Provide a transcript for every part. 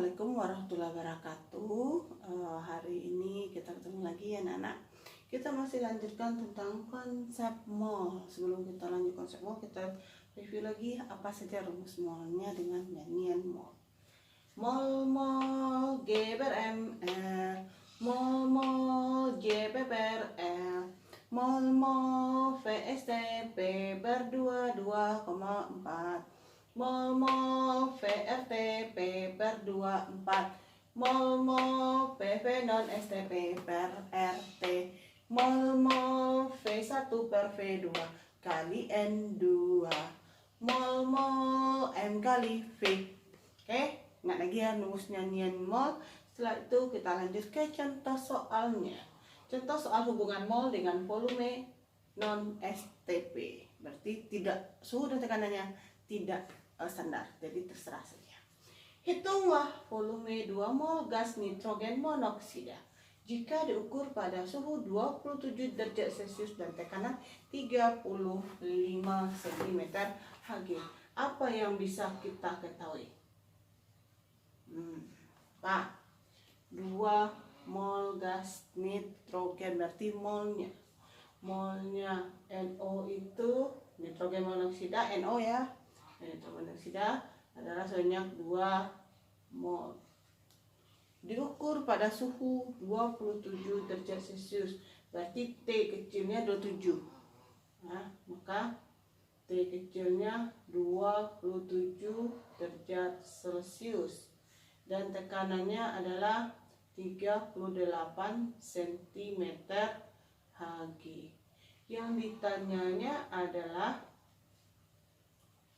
Assalamualaikum warahmatullahi wabarakatuh. Hari ini kita ketemu lagi ya anak-anak. Kita masih lanjutkan tentang konsep mol. Sebelum kita lanjut konsep mol, kita review lagi apa saja rumus molnya dengan nyanyian mol. Mol mol G ber M L, mol mol J P ber L, mol mol VSTP ber 22,4, mol mol VRTP per 24, mol mol PV non STP per RT, mol mol V1 per V2 kali N2, mol mol M kali V. Oke, nggak lagi ya rumus nyanyian mol. Setelah itu kita lanjut ke contoh soalnya. Contoh soal hubungan mol dengan volume non STP, berarti tidak suhu dan tekanannya tidak standar, jadi terserah saja. Hitunglah volume 2 mol gas nitrogen monoksida jika diukur pada suhu 27 derajat Celcius dan tekanan 35 cm Hg. Apa yang bisa kita ketahui? Pak, 2 mol gas nitrogen berarti molnya NO itu nitrogen monoksida, NO ya. Nitrogen monoksida adalah sebanyak 2 mol. Diukur pada suhu 27 derajat Celcius, berarti T kecilnya 27. Nah, maka T kecilnya 27 derajat Celcius dan tekanannya adalah 38 cm Hg. Yang ditanyanya adalah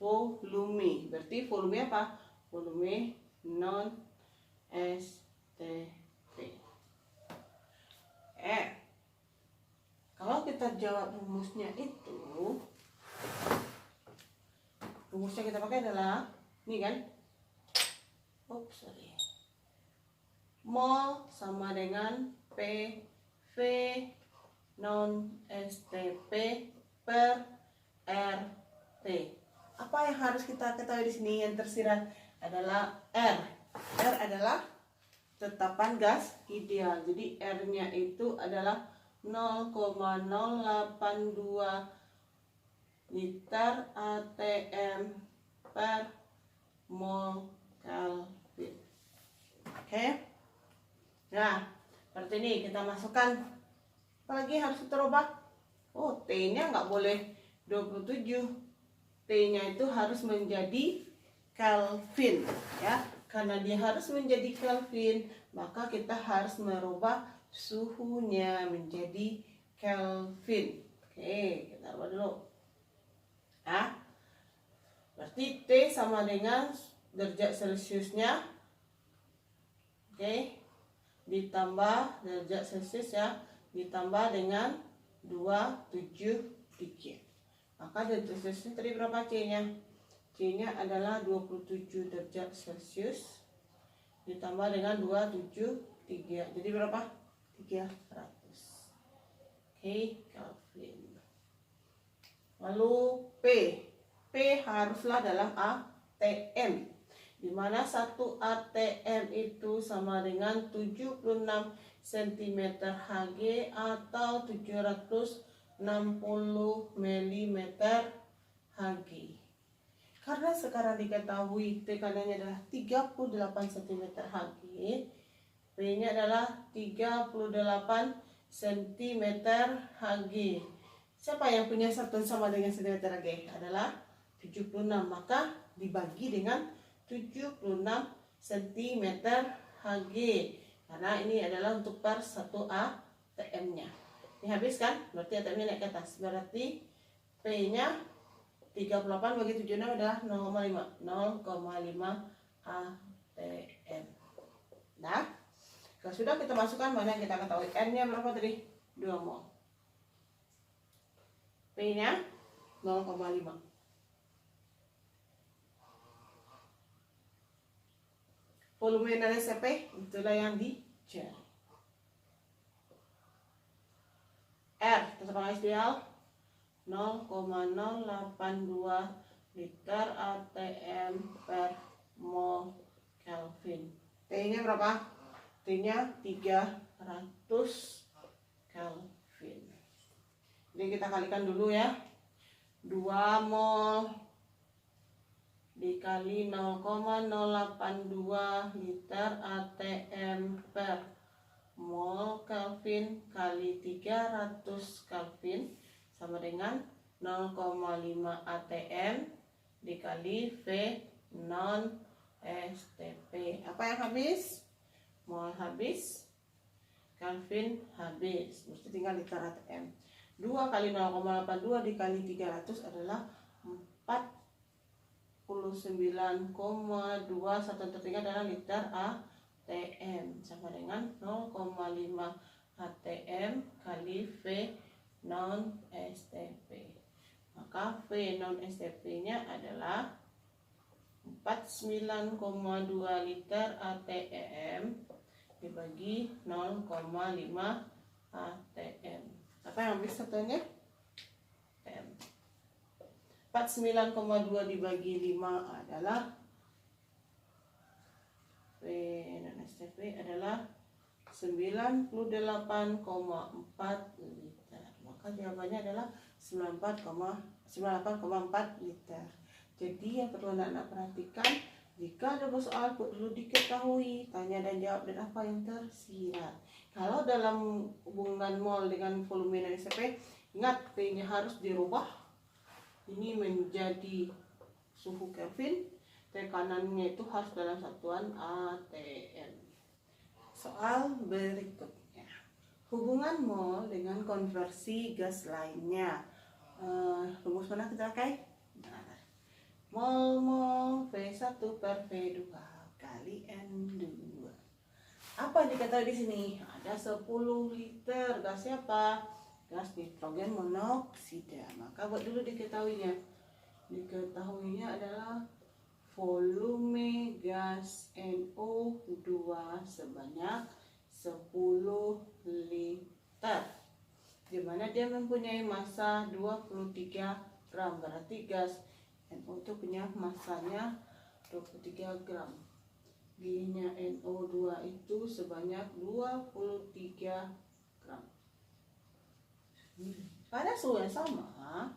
volume. Berarti volume apa? Volume non STP. Kalau kita jawab rumusnya itu, rumusnya kita pakai adalah ini kan? Mol sama dengan PV non STP per RT. Apa yang harus kita ketahui di sini? Yang tersirat adalah R. R adalah tetapan gas ideal. Jadi R-nya itu adalah 0,082 liter atm per mol Kelvin. Oke. Nah, seperti ini kita masukkan. Apalagi harus kita rubah? Oh, T-nya nggak boleh 27. T-nya itu harus menjadi Kelvin ya. Karena dia harus menjadi Kelvin, maka kita harus merubah suhunya menjadi Kelvin. Oke, kita ubah dulu. Berarti T sama dengan derajat Celciusnya. Oke. Ditambah derajat Celcius ya, ditambah dengan 273. Maka derajat Celcius tadi berapa C-nya? C-nya adalah 27 derajat Celcius ditambah dengan 273. Jadi berapa? 300. Oke, Kelvin. Lalu P. P haruslah dalam ATM. Di mana 1 ATM itu sama dengan 76 cm Hg atau 760 mm Hg. Karena sekarang diketahui tekanannya adalah 38 cm Hg, P-nya adalah 38 cm Hg. Siapa yang punya satuan sama dengan cm Hg? Adalah 76, maka dibagi dengan 76 cm Hg. Karena ini adalah untuk per 1 ATM-nya. Ini habis kan? Berarti ATM-nya naik ke atas. Berarti P-nya 38 bagi 76 adalah 0,5 ATM. Nah, kalau sudah kita masukkan, mana yang kita ketahui? N-nya berapa tadi? 2 mol. P-nya 0,5. Volume dari STP itulah yang dicari. R tetapan ideal 0,082 liter atm per mol Kelvin. T-nya berapa? T-nya 300 Kelvin. Jadi kita kalikan dulu ya. 2 mol dikali 0,082 liter ATM per mol Kelvin kali 300 Kelvin sama dengan 0,5 ATM dikali V non STP. Apa yang habis? Mol habis, Kelvin habis. Mesti tinggal liter ATM. 2 kali 0,82 dikali 300 adalah 49,2. Satu tertinggal adalah liter ATM sama dengan 0,5 ATM kali V non STP. Maka V non STP nya adalah 49,2 liter ATM dibagi 0,5 ATM. Apa yang habis satunya? ATM. 49,2 dibagi 5 adalah V non STP adalah 98,4 liter. Maka jawabannya adalah 98,4 liter. Jadi yang perlu anak-anak perhatikan, jika ada soal perlu diketahui, tanya dan jawab dan apa yang tersirat. Kalau dalam hubungan mol dengan volume dan STP, ingat V-nya harus dirubah. Ini menjadi suhu Kelvin, tekanannya itu harus dalam satuan ATM. Soal berikutnya, hubungan mol dengan konversi gas lainnya. Rumus mana kita pakai? Mol V1 per V2 kali N2. Apa yang diketahui di sini? Ada 10 liter gasnya apa? Gas nitrogen monoksida. Maka buat dulu diketahuinya. Diketahuinya adalah volume gas NO2 sebanyak 10 liter. Di mana dia mempunyai massa 23 gram. Berarti gas NO itu punya masanya 23 gram. G-nya NO2 itu sebanyak 23 gram. Pada suhu yang sama,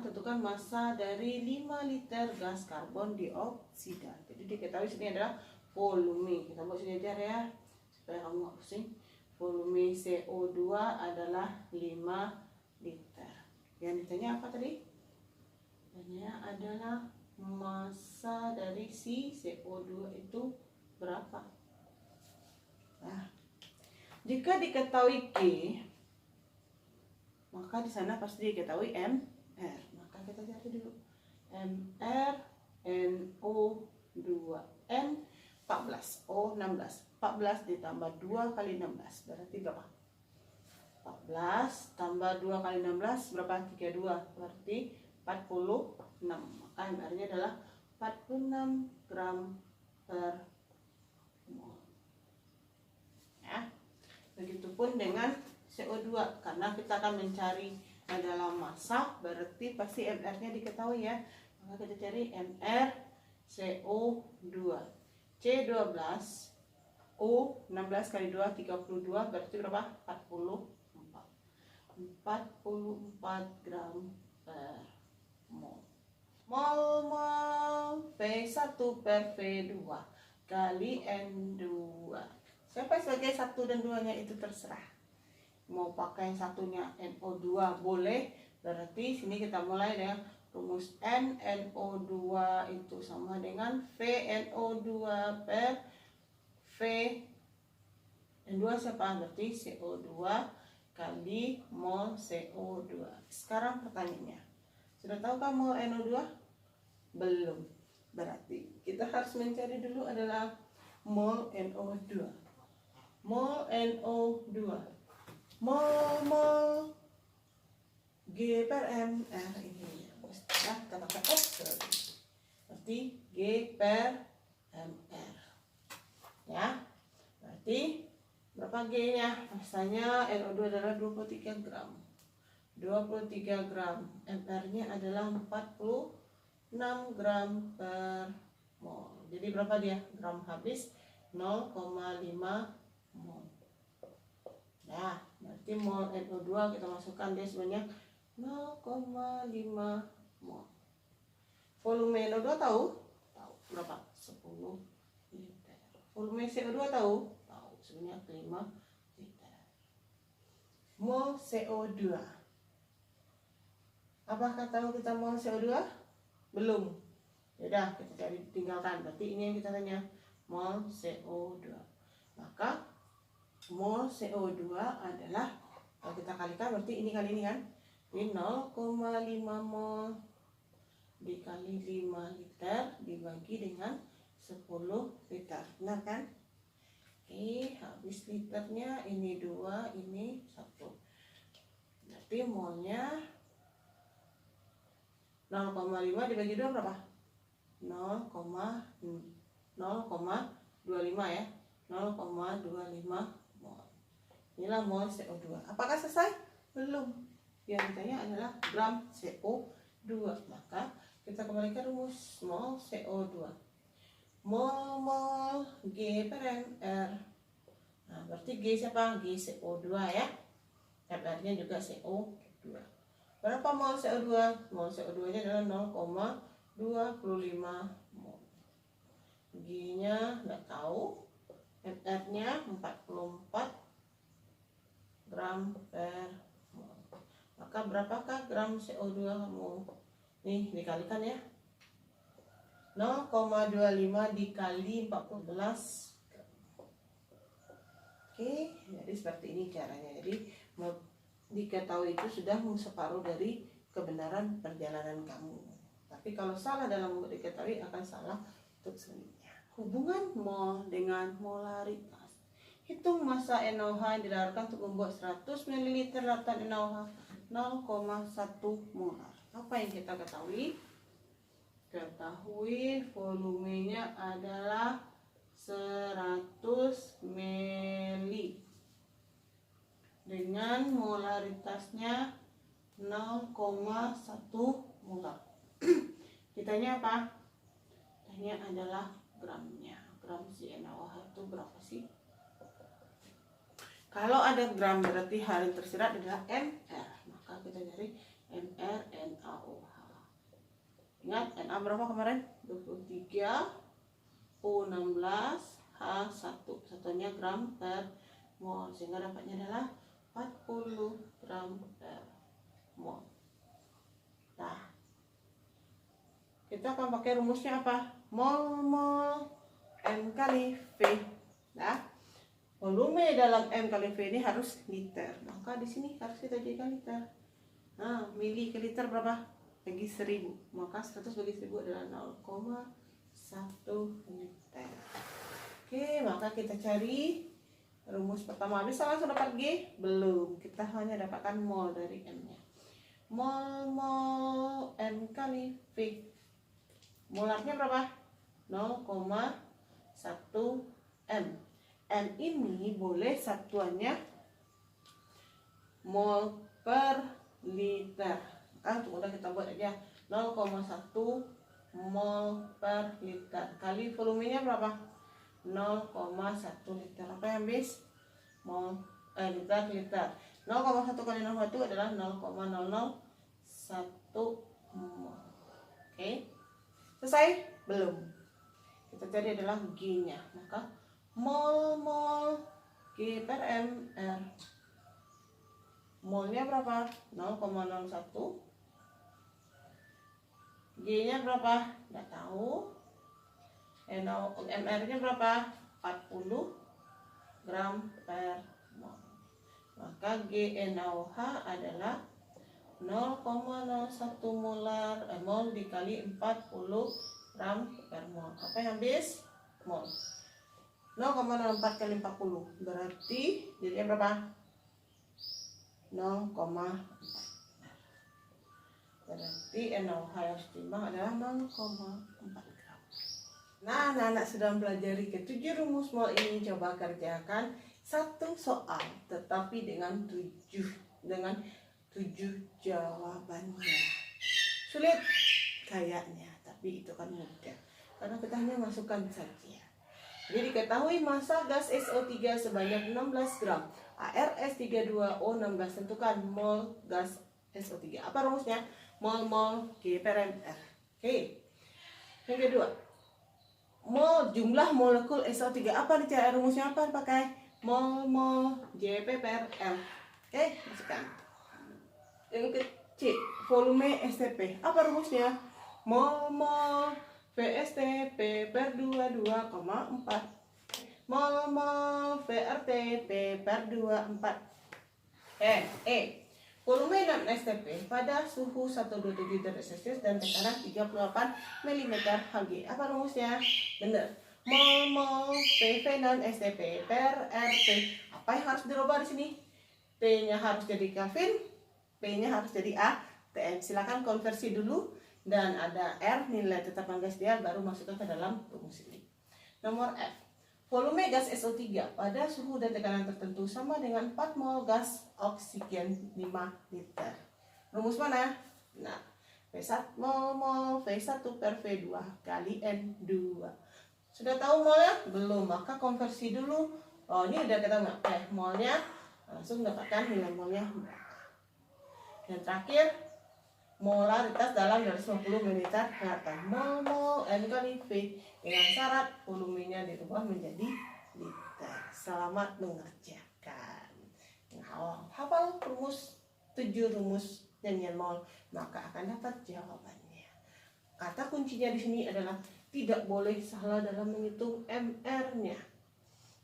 tentukan massa dari 5 liter gas karbon dioksida. Jadi diketahui sini adalah volume. Kita buat sini aja ya, supaya kamu nggak pusing. Volume CO2 adalah 5 liter. Yang ditanya apa tadi? Tanya adalah massa dari si CO2 itu berapa? Nah, jika diketahui G, maka di sana pasti diketahui MR. Maka kita cari dulu. MR NO2 N 14 O 16. 14 ditambah 2 kali 16 berarti berapa? 14 tambah 2 kali 16 berapa? 32 berarti 46. Maka MR-nya adalah 46 gram per mol. Ya. Begitupun dengan CO2, karena kita akan mencari adalah massa, berarti pasti MR-nya diketahui ya. Maka kita cari MR CO2. C12 O 16 kali 2 32 berarti berapa? 44 gram per mol. Mol V1 per V2 kali N2. Siapa sebagai 1 dan 2 nya itu terserah. Mau pakai yang satunya NO2 boleh. Berarti sini kita mulai dengan rumus NO2 itu sama dengan VNO2 per V N2 siapa? Berarti CO2 kali mol CO2. Sekarang pertanyaannya, sudah tahu kan mol NO2? Belum. Berarti kita harus mencari dulu adalah mol NO2. Mol NO2. Mol G per MR ini. Nah, kita pakai X berarti G per MR. Ya. Berarti berapa G-nya? Masanya NO2 adalah 23 gram. 23 gram. MR-nya adalah 46 gram per mol. Jadi berapa dia? Gram habis 0,5 mol. Nah, berarti mol NO2 kita masukkan dia sebanyak 0,5 mol. Volume NO2 tahu? Tahu. Berapa? 10 liter. Volume CO2 tahu? Tahu. Sebanyak 5 liter. Mol CO2. Apakah tahu kita mol CO2? Belum. Yaudah, kita cari, tinggalkan. Berarti ini yang kita tanya. Mol CO2. Maka mol CO2 adalah, kalau kita kalikan berarti ini kali ini kan. Ini 0,5 mol dikali 5 liter dibagi dengan 10 liter. Benar kan? Oke, habis liternya ini 2, ini 1. Berarti molnya 0,5 dibagi 2 berapa? 0,25 ya. 0,25 mol. Inilah mol CO2. Apakah selesai? Belum. Yang ditanya adalah gram CO2. Maka kita kembalikan rumus mol CO2. Mol G per MR. Nah, berarti G siapa? G CO2 ya. MR-nya juga CO2. Berapa mol CO2? Mol CO2-nya adalah 0,25 mol. G-nya nggak tahu. MR-nya 44 gram per mol. Maka berapakah gram CO2 kamu? Nih, dikalikan ya. 0,25 dikali 14. Oke, jadi seperti ini caranya. Jadi diketahui itu sudah separuh dari kebenaran perjalanan kamu. Tapi kalau salah dalam diketahui akan salah untuk selanjutnya. Hubungan mol dengan molaritas. Hitung massa NaOH yang dilarutkan untuk membuat 100 ml larutan NaOH 0,1 molar. Apa yang kita ketahui? Ketahui volumenya adalah 100 ml dengan molaritasnya 0,1 molar. Ditanya apa? Tanya adalah gramnya. Gram si NaOH itu berapa sih? Kalau ada gram berarti hal yang tersirat adalah mR. Maka kita cari mR NaOH. Ingat Na berapa kemarin? 23, O16, H1. Satunya gram per mol. Sehingga dapatnya adalah 40 gram per mol. Nah, kita akan pakai rumusnya apa? Mol M kali V. Nah, volume dalam M kali V ini harus liter. Maka di sini harus kita jadikan liter. Nah, mili ke liter berapa? Bagi 1000. Maka 100 bagi 1000 adalah 0,1 liter. Oke, maka kita cari rumus pertama. Bisa langsung dapat G? Belum. Kita hanya dapatkan mol dari M-nya. Mol M kali V. Molarnya berapa? 0,1 M. M ini boleh satuannya mol per liter. Untuk mudah kita buat aja 0,1 mol per liter kali volumenya berapa? 0,1 liter. Apa yang habis? Liter. 0,1 kali 0,1 adalah 0,001 mol. Oke. Selesai? Belum. Kita cari adalah G-nya. Maka mol G per MR. Molnya berapa? 0,01. G-nya berapa? Nggak tahu. MR-nya berapa? 40 gram per mol. Maka G NaOH adalah 0,01 mol dikali 40 gram per mol. Apa yang habis? Mol. 0,04 kali 40 berarti jadinya berapa? 0,4. Berarti NaOH yang harus ditimbang adalah 0,4 gram. Nah, anak-anak sudah mempelajari ke-7 rumus mol ini. Coba kerjakan satu soal, tetapi dengan 7 jawabannya. Sulit kayaknya, tapi itu kan mudah karena kita hanya masukkan saja. Jadi diketahui massa gas SO3 sebanyak 16 gram. ArS32O 16. Tentukan mol gas SO3. Apa rumusnya? Mol G per mR. Oke. Yang kedua, jumlah molekul SO3. Apa nih cara rumusnya? Apa pakai mol Jp per L. Oke, masukkan. Yang C, volume STP. Apa rumusnya? Mol VST P per 22,4 mol VRT P per 24. Volume dan STP pada suhu 127 derajat Celcius dan tekanan 38 mm Hg. Apa rumusnya? Benar. Mol PV dan STP per RT. Apa yang harus dirubah di sini? T-nya harus jadi Kelvin, P-nya harus jadi ATM. Silakan konversi dulu dan ada R nilai tetapan gas dia baru masukkan ke dalam rumus ini. Nomor F. Volume gas SO3 pada suhu dan tekanan tertentu sama dengan 4 mol gas oksigen 5 liter. Rumus mana? Nah, V1 mol V1 per V2 kali N2. Sudah tahu molnya? Belum, maka konversi dulu. Oh, ini udah kita nggak molnya, langsung dapatkan nilai molnya. Yang terakhir, molaritas dalam 250 ml kelihatan mol N kali V dengan syarat volumenya dirubah menjadi liter. Selamat mengerjakan. Nah, hafal rumus 7 rumus nyanyian mol, maka akan dapat jawabannya. Kata kuncinya di sini adalah tidak boleh salah dalam menghitung MR-nya.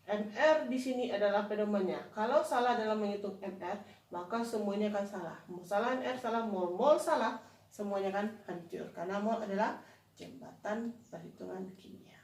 MR di sini adalah pedomannya. Kalau salah dalam menghitung MR, maka semuanya akan salah. Salah MR, salah mol salah, semuanya akan hancur. Karena mol adalah jembatan perhitungan kimia.